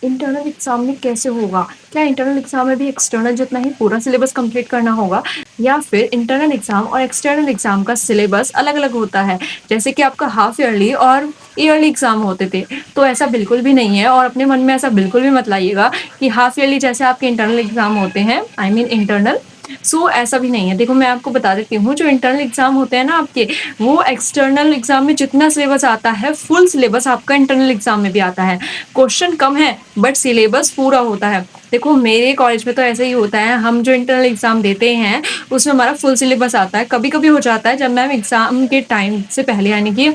Internal exam में कैसे होगा? क्या इंटरनल एग्ज़ाम में भी एक्सटर्नल जितना ही पूरा सिलेबस कंप्लीट करना होगा? या फिर इंटरनल एग्ज़ाम और एक्सटर्नल एग्ज़ाम का सिलेबस अलग-अलग होता है? जैसे कि आपका हाफ ईयरली और ईयरली एग्ज़ाम होते थे, तो ऐसा बिल्कुल भी नहीं है और अपने मन में ऐसा बिल्कुल भी मत लाइएगा कि हाफ ईयरली जैसे आपके इंटरनल एग्ज़ाम होते हैं, आई मीन इंटरनल, सो ऐसा भी नहीं है। देखो मैं आपको बता देती हूँ, जो इंटरनल एग्ज़ाम होते हैं ना आपके, वो एक्सटर्नल एग्ज़ाम में जितना सिलेबस आता है, फुल सिलेबस आपका इंटरनल एग्ज़ाम में भी आता है। क्वेश्चन कम है बट सिलेबस पूरा होता है। देखो मेरे कॉलेज में तो ऐसा ही होता है, हम जो इंटरनल एग्ज़ाम देते हैं, उसमें हमारा फुल सिलेबस आता है। कभी-कभी हो जाता है जब मैम एग्ज़ाम के टाइम से पहले यानी कि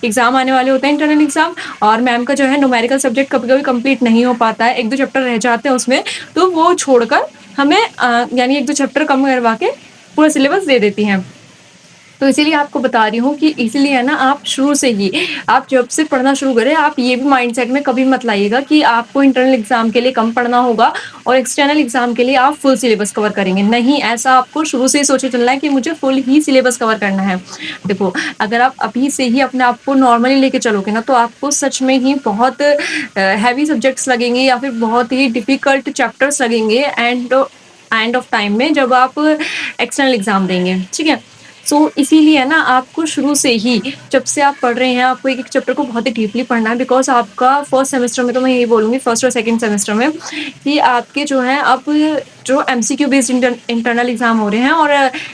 एग्ज़ाम आने वाले होते हैं इंटरनल एग्ज़ाम और मैम का जो है न्यूमेरिकल सब्जेक्ट कभी-कभी कंप्लीट नहीं हो पाता है, 1-2 चैप्टर रह जाते हैं उसमें, तो वो छोड़कर हमें यानी 1-2 चैप्टर कम करवा के पूरा सिलेबस दे देती हैं। तो इसीलिए आपको बता रही हूँ कि इसीलिए है ना आप शुरू से ही आप जब से पढ़ना शुरू करें, आप ये भी माइंडसेट में कभी मत लाइएगा कि आपको इंटरनल एग्ज़ाम के लिए कम पढ़ना होगा और एक्सटर्नल एग्ज़ाम के लिए आप फुल सिलेबस कवर करेंगे। नहीं, ऐसा आपको शुरू से ही सोचे चलना है कि मुझे फुल ही सिलेबस कवर करना है। देखो, अगर आप अभी से ही अपने आप को नॉर्मली लेके चलोगे ना, तो आपको सच में ही बहुत हेवी सब्जेक्ट्स लगेंगे या फिर बहुत ही डिफ़िकल्ट चैप्टर्स लगेंगे एंड ऑफ टाइम में जब आप एक्सटर्नल एग्ज़ाम देंगे, ठीक है? इसीलिए ना आपको शुरू से ही जब से आप पढ़ रहे हैं, आपको एक-एक चैप्टर को बहुत ही डीपली पढ़ना है बिकॉज़ आपका फर्स्ट सेमेस्टर में तो मैं यही बोलूँगी फर्स्ट और सेकंड सेमेस्टर में कि आपके जो है अब जो एमसीक्यू बेस्ड इंटरनल एग्ज़ाम हो रहे हैं और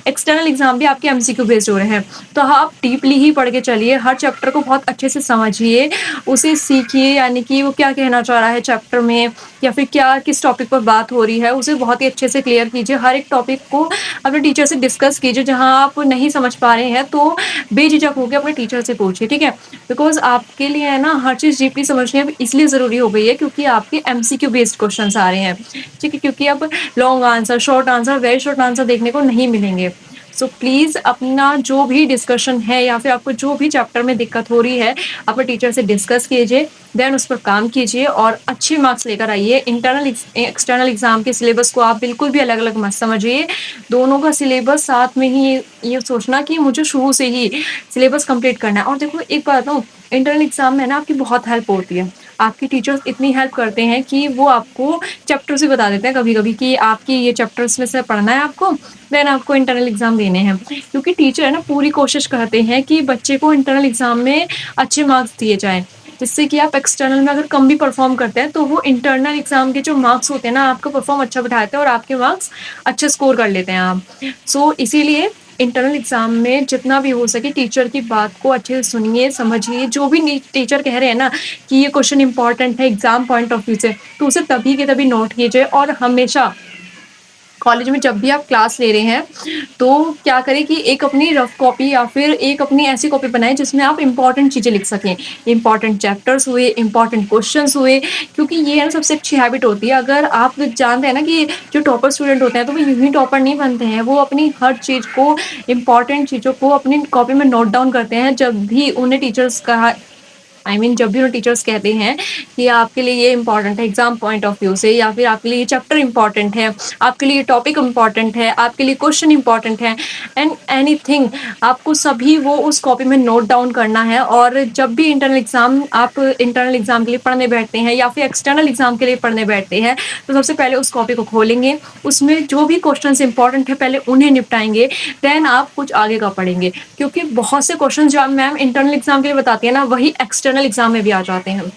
एक्सटर्नल एग्ज़ाम भी आपके एमसीक्यू बेस्ड हो रहे हैं। तो आप डीपली ही पढ़ के चलिए, हर चैप्टर को बहुत अच्छे से समझिए, उसे सीखिए यानी कि वो क्या कहना चाह रहा है चैप्टर में या फिर क्या किस टॉपिक पर बात हो रही है, उसे बहुत ही अच्छे से क्लियर कीजिए। हर एक टॉपिक को अपने टीचर से डिस्कस कीजिए, जहाँ आप नहीं समझ पा रहे हैं तो बेझिझक होके अपने टीचर से पूछिए, ठीक है? बिकॉज़ आपके लिए है ना हर चीज़ डीपली समझनी अब इसलिए ज़रूरी हो गई है क्योंकि आपके एमसीक्यू बेस्ड क्वेश्चन्स आ रहे हैं, ठीक है? क्योंकि अब long answer, short answer, very short answer देखने को नहीं मिलेंगे। सो प्लीज़ अपना जो भी डिस्कशन है या फिर आपको जो भी चैप्टर में दिक्कत हो रही है, अपने टीचर से डिस्कस कीजिए, देन उस पर काम कीजिए और अच्छे मार्क्स लेकर आइए। इंटरनल एक्सटर्नल एग्ज़ाम के सिलेबस को आप बिल्कुल भी अलग-अलग मत समझिए। दोनों का सिलेबस साथ में ही ये सोचना कि मुझे शुरू से ही सिलेबस कंप्लीट करना है और देखो एक बात बताऊँ, इंटरनल एग्ज़ाम में ना आपकी बहुत हेल्प होती है। आपके टीचर्स इतनी हेल्प करते हैं कि वो आपको चैप्टर्स भी बता देते हैं कभी-कभी कि आपकी ये चैप्टर्स में से पढ़ना है आपको, देन आपको इंटरनल एग्ज़ाम देने हैं। क्योंकि टीचर है ना पूरी कोशिश करते हैं कि बच्चे को इंटरनल एग्ज़ाम में अच्छे मार्क्स दिए जाएँ। जिससे कि आप एक्सटर्नल में अगर कम भी परफ़ॉर्म करते हैं, तो वो इंटरनल एग्ज़ाम के जो मार्क्स होते हैं ना, आपका परफ़ॉर्म अच्छा बिठाते हैं और आपके मार्क्स अच्छे स्कोर कर लेते हैं आप। इसीलिए इंटरनल एग्ज़ाम में जितना भी हो सके टीचर की बात को अच्छे से सुनिए, समझिए, जो भी नी टीचर कह रहे हैं ना कि ये क्वेश्चन इम्पोर्टेंट है एग्ज़ाम पॉइंट ऑफ व्यू से, तो उसे तभी के तभी नोट कीजिए और हमेशा कॉलेज में जब भी आप क्लास ले रहे हैं, तो क्या करें कि एक अपनी रफ कॉपी या फिर एक अपनी ऐसी कॉपी बनाएँ जिसमें आप इम्पोर्टेंट चीज़ें लिख सकें। इम्पोर्टेंट चैप्टर्स हुए, इम्पोर्टेंट क्वेश्चन्स हुए, क्योंकि ये है ना सबसे अच्छी हैबिट होती है। अगर आप जानते हैं ना कि जो टॉपर स्टूडेंट होते हैं, तो वो यूँ ही टॉपर नहीं बनते हैं, वो अपनी हर चीज़ को, इम्पोर्टेंट चीज़ों को अपनी कॉपी में नोट डाउन करते हैं, जब भी उन्हें टीचर्स कहा जब भी उन्हें टीचर्स कहते हैं कि आपके लिए ये इम्पोर्टेंट है एग्जाम पॉइंट ऑफ व्यू से या फिर आपके लिए ये चैप्टर इम्पोर्टेंट है, आपके लिए ये टॉपिक इम्पोर्टेंट है, आपके लिए क्वेश्चन इम्पोर्टेंट है एंड एनीथिंग, आपको सभी वो उस कॉपी में नोट डाउन करना है। और जब भी आप इंटरनल एग्जाम के लिए पढ़ने बैठते हैं या फिर एक्सटर्नल एग्जाम के लिए पढ़ने बैठते हैं, तो सबसे पहले उस कॉपी को खोलेंगे, उसमें जो भी क्वेश्चन इंपॉर्टेंट है पहले उन्हें निपटाएंगे, देन आप कुछ आगे का पढ़ेंगे। क्योंकि बहुत से क्वेश्चन जो मैम इंटरनल एग्जाम के लिए बताती है ना, वही एक्सटर्नल एग्जाम में भी आ जाते हैं।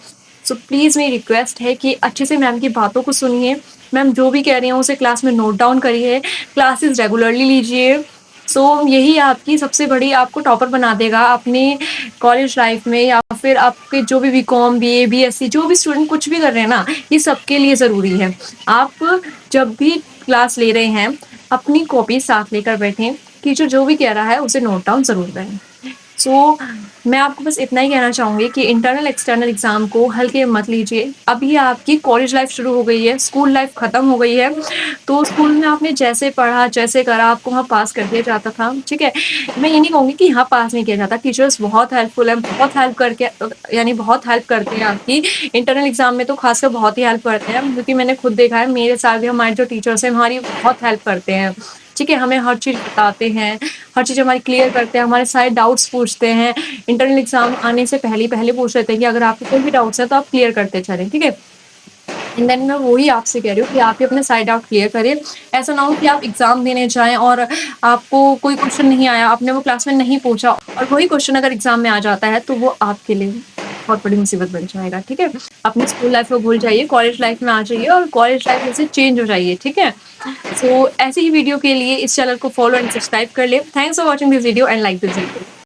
सो प्लीज़ मेरी रिक्वेस्ट है कि अच्छे से मैम की बातों को सुनिए, मैम जो भी कह रही हैं उसे क्लास में नोट डाउन करिए, क्लासेस रेगुलरली लीजिए। यही आपकी सबसे बड़ी आपको टॉपर बना देगा अपनी कॉलेज लाइफ में या फिर आपके जो भी बीकॉम, बीए, बीएससी जो भी स्टूडेंट कुछ भी कर रहे हैं ना, ये सबके लिए ज़रूरी है। आप जब भी क्लास ले रहे हैं, अपनी कॉपी साथ लेकर बैठें, टीचर जो भी कह रहा है उसे नोट डाउन ज़रूर करें। मैं आपको बस इतना ही कहना चाहूँगी कि इंटरनल एक्सटर्नल एग्ज़ाम को हल्के में मत लीजिए। अभी आपकी कॉलेज लाइफ़ शुरू हो गई है, स्कूल लाइफ़ ख़त्म हो गई है, तो स्कूल में आपने जैसे पढ़ा, जैसे करा, आपको वहाँ पास कर दिया जाता था, ठीक है? मैं ये नहीं कहूँगी कि यहाँ पास नहीं किया जाता, टीचर्स बहुत हेल्पफुल हैं, बहुत हेल्प करके यानी बहुत हेल्प करते हैं आपकी। इंटरनल एग्ज़ाम में तो ख़ासकर बहुत ही हेल्प करते हैं, क्योंकि मैंने खुद देखा है, मेरे साथ भी हमारे जो टीचर्स हैं, हमारी बहुत हेल्प करते हैं, ठीक है? हमें हर चीज़ बताते हैं, हर चीज़ हमारी क्लियर करते हैं, हमारे सारे डाउट्स पूछते हैं। इंटरनल एग्ज़ाम आने से पहले पहले पूछ लेते हैं कि अगर आपके कोई भी डाउट्स हैं तो आप क्लियर करते चलें, ठीक है? एंड देन मैं वही आपसे कह रही हूँ कि आप ही अपने साइड डाउट क्लियर करिए। ऐसा ना हो कि आप एग्ज़ाम देने जाएँ और आपको कोई क्वेश्चन नहीं आया, आपने वो क्लास में नहीं पूछा और वही क्वेश्चन अगर एग्ज़ाम में आ जाता है, तो वो आपके लिए बहुत बड़ी मुसीबत बन जाएगा, ठीक है? अपनी स्कूल लाइफ़ को भूल जाइए, कॉलेज लाइफ़ में आ जाइए और कॉलेज लाइफ़ में से चेंज हो जाइए, ठीक है? सो ऐसी ही वीडियो के लिए इस चैनल को फॉलो एंड सब्सक्राइब कर लें। Thanks for watching this video and like this video.